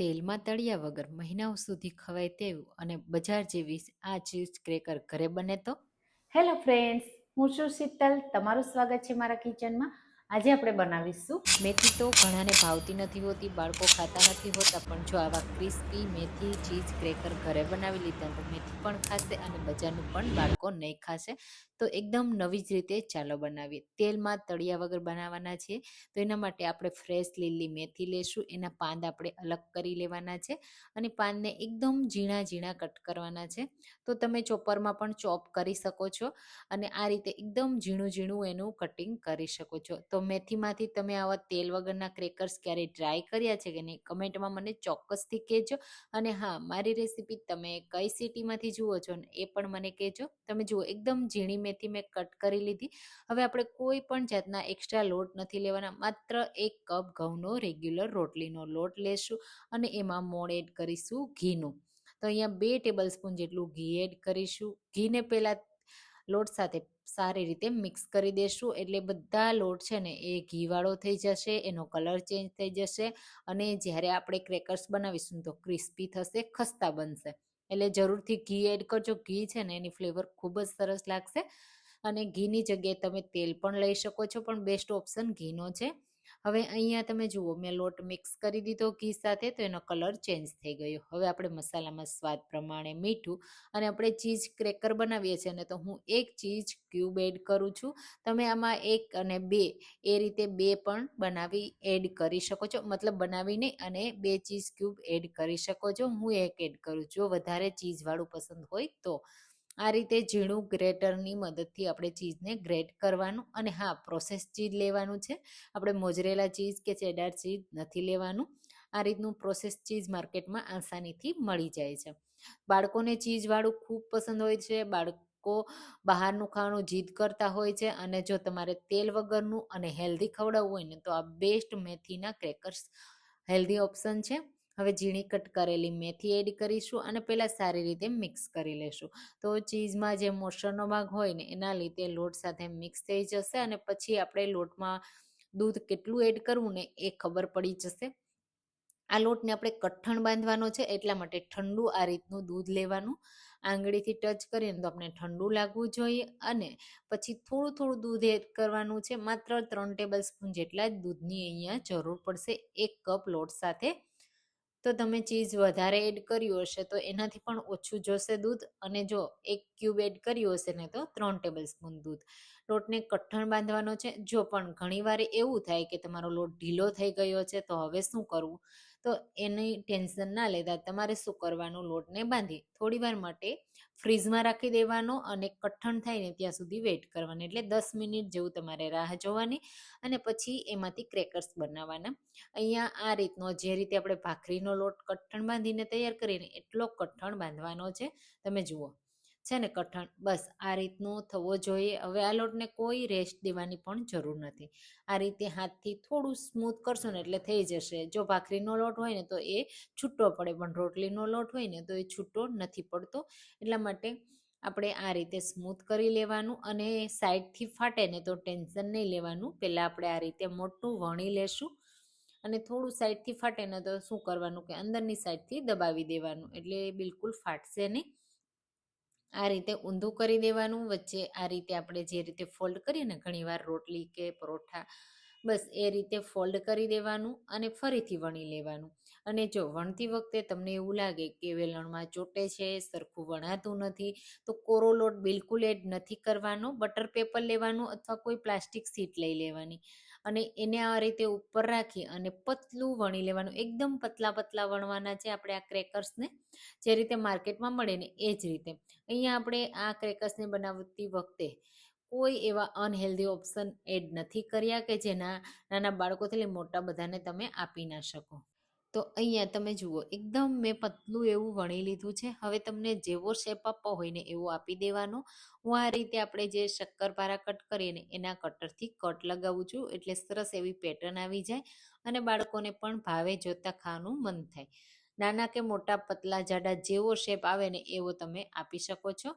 તેલમાં તળ્યા વગર મહિનાઓ સુધી ખવાય તેવું અને બજાર જેવી આ ચીઝ ક્રેકર ઘરે બને તો? હેલો ફ્રેન્ડ્સ, હું છું શીતલ. તમારું સ્વાગત છે મારા કિચનમાં. આજે આપણે બનાવીશું મેથી તો ઘણાને ભાવતી નથી હોતી, બાળકો ખાતા નથી હોતા, પણ જો આવા ક્રિસ્પી મેથી ચીઝ ક્રેકર ઘરે બનાવી લીધા તો મેથી પણ ખાશે અને બજારનું પણ બાળકો નહીં ખાશે. તો એકદમ નવી જ રીતે ચાલો બનાવીએ. તેલમાં તળિયા વગર બનાવવાના છે તો એના માટે આપણે ફ્રેશ લીલી મેથી લેશું. એના પાંદ આપણે અલગ કરી લેવાના છે અને પાંદને એકદમ ઝીણા ઝીણા કટ કરવાના છે. તો તમે ચોપરમાં પણ ચોપ કરી શકો છો અને આ રીતે એકદમ ઝીણું ઝીણું એનું કટિંગ કરી શકો છો. તો મેથીમાંથી તમે આવા તેલ વગરના ક્રેકર્સ ક્યારેય ટ્રાય કર્યા છે કે નહીં, કમેન્ટમાં મને ચોક્કસથી કહેજો. અને હા, મારી રેસીપી તમે કઈ સિટીમાંથી જુઓ છો ને એ પણ મને કહેજો. તમે જુઓ એકદમ ઝીણી મેથી મેં કટ કરી લીધી. હવે આપણે કોઈ પણ જાતના એક્સ્ટ્રા લોટ નથી લેવાના, માત્ર 1 કપ ઘઉંનો રેગ્યુલર રોટલીનો લોટ લેશું અને એમાં મોણ એડ કરીશું ઘીનું. તો અહીંયા 2 ટેબલ સ્પૂન જેટલું ઘી એડ કરીશું. ઘીને પહેલાં લોટ સાથે સારી રીતે મિક્સ કરી દેશું એટલે બધા લોટ છે ને એ ઘીવાળો થઈ જશે, એનો કલર ચેન્જ થઈ જશે અને જ્યારે આપણે ક્રેકર્સ બનાવીશું તો ક્રિસ્પી થશે, ખસ્તા બનશે. એટલે જરૂરથી ઘી એડ કરજો. ઘી છે ને એની ફ્લેવર ખૂબ જ સરસ લાગશે અને ઘીની જગ્યાએ તમે તેલ પણ લઈ શકો છો, પણ બેસ્ટ ઓપ્શન ઘીનો છે. હવે અહીંયા તમે જુઓ મેં લોટ મિક્સ કરી દીધો ઘી સાથે, તો એનો કલર ચેન્જ થઈ ગયો. હવે આપણે મસાલામાં સ્વાદ પ્રમાણે મીઠું અને આપણે ચીઝ ક્રેકર બનાવીએ છીએ ને, તો હું 1 ચીઝ ક્યુબ એડ કરું છું. તમે આમાં 1 અને 2 એ રીતે 2 પણ બનાવી એડ કરી શકો છો, મતલબ બનાવીને અને 2 ચીઝ ક્યુબ એડ કરી શકો છો. હું 1 એડ કરું છું, જો વધારે ચીઝવાળું પસંદ હોય તો. આ રીતે ઝીણું ગ્રેટરની મદદથી આપણે ચીઝને ગ્રેટ કરવાનું. અને હા, પ્રોસેસ ચીઝ લેવાનું છે, આપણે મોઝરેલા ચીઝ કે ચેડાર ચીઝ નથી લેવાનું. આ રીતનું પ્રોસેસ ચીઝ માર્કેટમાં આસાનીથી મળી જાય છે. બાળકોને ચીઝવાળું ખૂબ પસંદ હોય છે. બાળકો બહારનું ખાવાનું જીદ કરતા હોય છે અને જો તમારે તેલ વગરનું અને હેલ્ધી ખવડાવવું હોય ને તો આ બેસ્ટ મેથીના ક્રેકર્સ હેલ્ધી ઓપ્શન છે. હવે ઝીણી કટ કરેલી મેથી એડ કરીશું અને પહેલાં સારી રીતે મિક્સ કરી લેશું. તો ચીઝમાં જે મોસળનો ભાગ હોય ને એના લીધે લોટ સાથે મિક્સ થઈ જશે અને પછી આપણે લોટમાં દૂધ કેટલું એડ કરવું ને એ ખબર પડી જશે. આ લોટને આપણે કઠણ બાંધવાનો છે એટલા માટે ઠંડુ આ રીતનું દૂધ લેવાનું. આંગળીથી ટચ કરીએ તો આપણે ઠંડુ લાગવું જોઈએ અને પછી થોડું થોડું દૂધ એડ કરવાનું છે. માત્ર 3 ટેબલ સ્પૂન જેટલા જ દૂધની અહીંયા જરૂર પડશે 1 કપ લોટ સાથે. તો તમે ચીઝ વધારે એડ કર્યું હશે તો એનાથી પણ ઓછું જોશે દૂધ, અને જો 1 ક્યુબ એડ કર્યું હશે ને તો 3 ટેબલ સ્પૂન દૂધ. લોટને કઠણ બાંધવાનો છે. જો પણ ઘણીવાર એવું થાય કે તમારો લોટ ઢીલો થઈ ગયો છે તો હવે શું કરવું, તો એની ટેન્શન ના લેતા તમારે શું કરવાનું, લોટને બાંધી થોડીવાર માટે ફ્રીઝમાં રાખી દેવાનો અને કઠણ થાય ને ત્યાં સુધી વેઇટ કરવાની. એટલે 10 મિનિટ જેવું તમારે રાહ જોવાની અને પછી એમાંથી ક્રેકર્સ બનાવવાના. અહીંયા આ રીતનો જે રીતે આપણે ભાખરીનો લોટ કઠણ બાંધીને તૈયાર કરીને એટલો કઠણ બાંધવાનો છે. તમે જુઓ છે ને કઠણ, બસ આ રીતનો થવો જોઈએ. હવે આ લોટને કોઈ રેસ્ટ દેવાની પણ જરૂર નથી. આ રીતે હાથથી થોડું સ્મૂથ કરશો ને એટલે થઈ જશે. જો ભાખરીનો લોટ હોય ને તો એ છૂટો પડે, પણ રોટલીનો લોટ હોય ને તો એ છૂટો નથી પડતો. એટલા માટે આપણે આ રીતે સ્મૂથ કરી લેવાનું અને સાઈડથી ફાટે ને તો ટેન્શન નહીં લેવાનું. પહેલાં આપણે આ રીતે મોટું વણી લેશું અને થોડું સાઈડથી ફાટે ને તો શું કરવાનું કે અંદરની સાઈડથી દબાવી દેવાનું, એટલે બિલકુલ ફાટશે નહીં. આ રીતે ઊંધું કરી દેવાનું. વચ્ચે આ રીતે આપણે જે રીતે ફોલ્ડ કરીએ ને ઘણીવાર રોટલી કે પરોઠા, બસ એ રીતે ફોલ્ડ કરી દેવાનું અને ફરીથી વણી લેવાનું. અને જો વણતી વખતે તમને એવું લાગે કે વેલણમાં ચોટે છે, સરખું વણાતું નથી, તો કોરો લોટ બિલકુલ એડ નથી કરવાનો. બટર પેપર લેવાનું અથવા કોઈ પ્લાસ્ટિક શીટ લઈ લેવાની અને એને આ રીતે ઉપર રાખી અને પતલું વણી લેવાનું. એકદમ પતલા પતલા વણવાના છે આપણે આ ક્રેકર્સને, જે રીતે માર્કેટમાં મળે ને એ જ રીતે. અહીંયા આપણે આ ક્રેકર્સને બનાવતી વખતે કોઈ એવા અનહેલ્ધી ઓપ્શન એડ નથી કર્યા કે જેના નાના બાળકોથી લઈ મોટા બધાને તમે આપી ના શકો. તો અહીંયા તમે જુઓ એકદમ મેં પતલું એવું વણી લીધું છે. હવે તમને જેવો શેપ આપવો હોય ને એવો આપી દેવાનો. હું આ રીતે આપણે જે શક્કરપારા કટ કરીએ ને એના કટરથી કટ લગાવું છું એટલે સરસ એવી પેટર્ન આવી જાય અને બાળકોને પણ ભાવે, જોતા ખાવાનું મન થાય. નાના કે મોટા, પતલા જાડા જેવો શેપ આવે ને એવો તમે આપી શકો છો.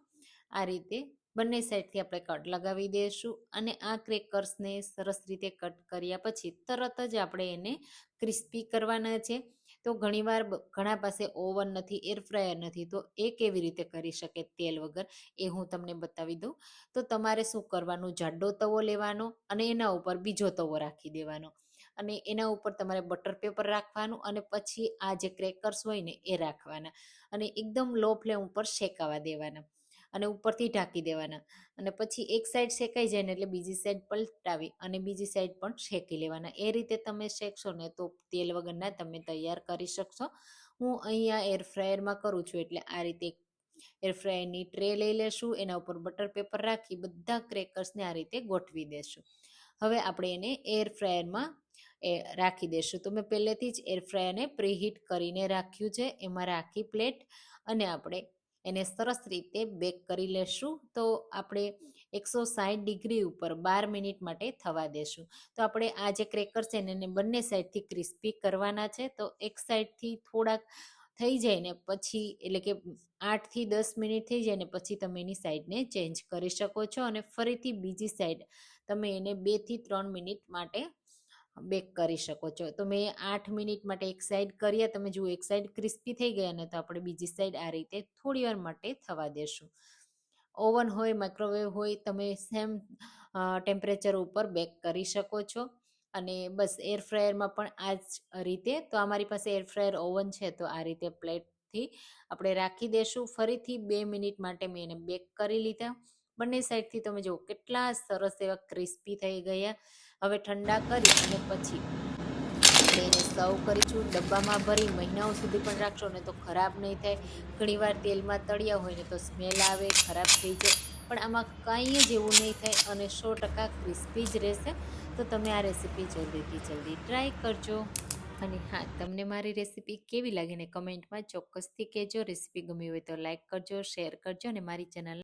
આ રીતે બંને સાઈડથી આપણે કટ લગાવી દઈશું અને આ ક્રેકર્સને સરસ રીતે કટ કર્યા પછી તરત જ આપણે એને ક્રિસ્પી કરવાના છે. તો ઘણીવાર ઘણા પાસે ઓવન નથી, એર ફ્રાયર નથી, તો એ કેવી રીતે કરી શકે તેલ વગર એ હું તમને બતાવી દઉં. તો તમારે શું કરવાનું, જાડો તવો લેવાનો અને એના ઉપર બીજો તવો રાખી દેવાનો અને એના ઉપર તમારે બટર પેપર રાખવાનું અને પછી આ જે ક્રેકર્સ હોય ને એ રાખવાના અને એકદમ લો ફ્લેમ ઉપર શેકાવા દેવાના અને ઉપરથી ઢાંકી દેવાના અને પછી એક સાઈડ શેકાઈ જાય ને એટલે બીજી સાઈડ પલટાવી અને બીજી સાઈડ પણ શેકી લેવાના. એ રીતે તમે શેકશો ને તો તેલ વગરના તમે તૈયાર કરી શકશો. હું અહીંયા એર ફ્રાયરમાં કરું છું એટલે આ રીતે એર ફ્રાયરની ટ્રે લઈ લેશું, એના ઉપર બટર પેપર રાખી બધા ક્રેકર્સને આ રીતે ગોઠવી દેશું. હવે આપણે એને એર ફ્રાયરમાં રાખી દેશું. તો મેં પહેલેથી જ એર ફ્રાયરને પ્રીહીટ કરીને રાખ્યું છે, એમાં રાખી પ્લેટ અને આપણે એને સરસ રીતે બેક કરી લેશું. તો આપણે 160 ડિગ્રી ઉપર 12 મિનિટ માટે થવા દેશું. તો આપણે આ જે ક્રેકર છે એને બંને સાઈડથી ક્રિસ્પી કરવાના છે. તો એક સાઈડથી થોડાક થઈ જાય ને પછી એટલે કે 8 થી 10 મિનિટ થઈ જાય ને પછી તમે એની સાઈડને ચેન્જ કરી શકો છો અને ફરીથી બીજી સાઈડ તમે એને 2 થી 3 મિનિટ માટે બેક કરી શકો છો. તો મેં 8 મિનિટ માટે એક સાઈડ કર્યા, તમે જુઓ એક સાઈડ ક્રિસ્પી થઈ ગયા ને તો આપણે બીજી સાઈડ આ રીતે થોડી વાર માટે થવા દેશું. ઓવન હોય, માઇક્રોવેવ હોય, તમે સેમ ટેમ્પરેચર ઉપર બેક કરી શકો છો. અને બસ એર ફ્રાયરમાં પણ આ જ રીતે. તો અમારી પાસે એર ફ્રાયર ઓવન છે તો આ રીતે પ્લેટથી આપણે રાખી દેશું. ફરીથી 2 મિનિટ માટે મેં એને બેક કરી લીધા. બંને સાઈડથી તમે જુઓ કેટલા સરસ એવા ક્રિસ્પી થઈ ગયા. હવે ઠંડા કરી અને પછી આપણે એને સર્વ કરીશું. ડબ્બામાં ભરી મહિનાઓ સુધી પણ રાખશો ને તો ખરાબ નહીં થાય. ઘણીવાર તેલમાં તળ્યા હોય ને તો સ્મેલ આવે, ખરાબ થઈ જાય, પણ આમાં કાંઈ જ એવું નહીં થાય અને 100% ક્રિસ્પી જ રહેશે. તો તમે આ રેસીપી જલ્દીથી જલ્દી ટ્રાય કરજો. અને હા, તમને મારી રેસીપી કેવી લાગી ને કમેન્ટમાં ચોક્કસથી કહેજો. રેસીપી ગમી હોય તો લાઈક કરજો, શેર કરજો અને મારી ચેનલ